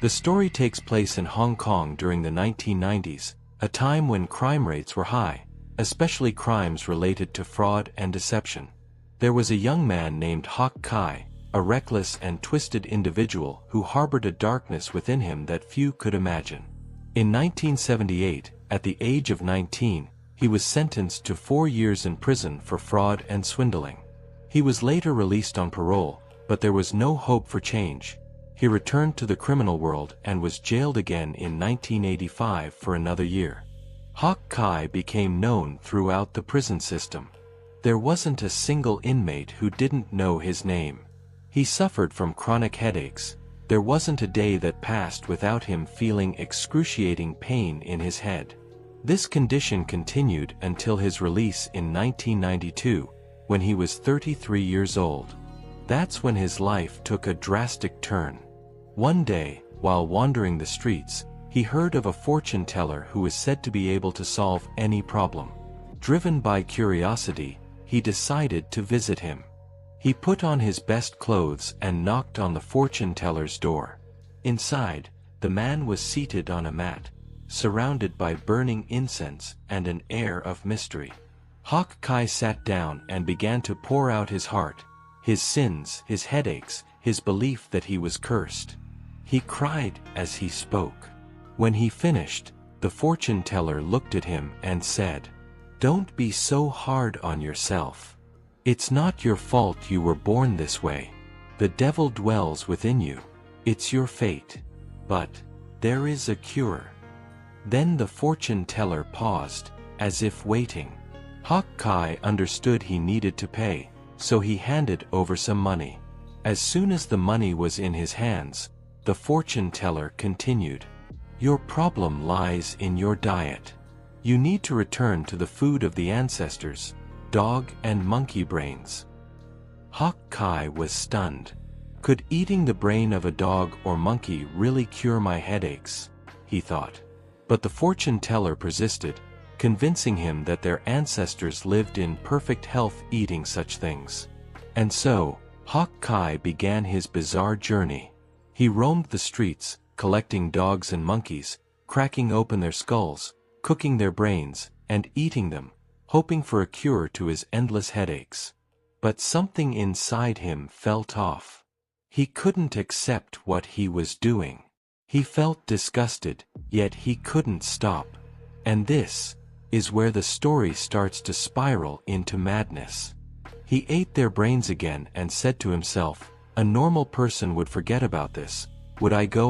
The story takes place in Hong Kong during the 1990s, a time when crime rates were high, especially crimes related to fraud and deception. There was a young man named Houkai, a reckless and twisted individual who harbored a darkness within him that few could imagine. In 1978, at the age of 19, he was sentenced to 4 years in prison for fraud and swindling. He was later released on parole, but there was no hope for change. He returned to the criminal world and was jailed again in 1985 for another year. Houkai became known throughout the prison system. There wasn't a single inmate who didn't know his name. He suffered from chronic headaches. There wasn't a day that passed without him feeling excruciating pain in his head. This condition continued until his release in 1992, when he was 33 years old. That's when his life took a drastic turn. One day, while wandering the streets, he heard of a fortune teller who was said to be able to solve any problem. Driven by curiosity, he decided to visit him. He put on his best clothes and knocked on the fortune teller's door. Inside, the man was seated on a mat, surrounded by burning incense and an air of mystery. Houkai sat down and began to pour out his heart, his sins, his headaches, his belief that he was cursed. He cried as he spoke. When he finished, the fortune teller looked at him and said, "Don't be so hard on yourself. It's not your fault you were born this way. The devil dwells within you. It's your fate. But there is a cure." Then the fortune teller paused, as if waiting. Houkai understood he needed to pay, so he handed over some money. As soon as the money was in his hands, the fortune teller continued, "Your problem lies in your diet. You need to return to the food of the ancestors, dog and monkey brains." Houkai was stunned. Could eating the brain of a dog or monkey really cure my headaches? He thought. But the fortune teller persisted, convincing him that their ancestors lived in perfect health eating such things. And so, Houkai began his bizarre journey. He roamed the streets, collecting dogs and monkeys, cracking open their skulls, cooking their brains, and eating them, hoping for a cure to his endless headaches. But something inside him felt off. He couldn't accept what he was doing. He felt disgusted, yet he couldn't stop. And this is where the story starts to spiral into madness. He ate their brains again and said to himself, "A normal person would forget about this. Would I go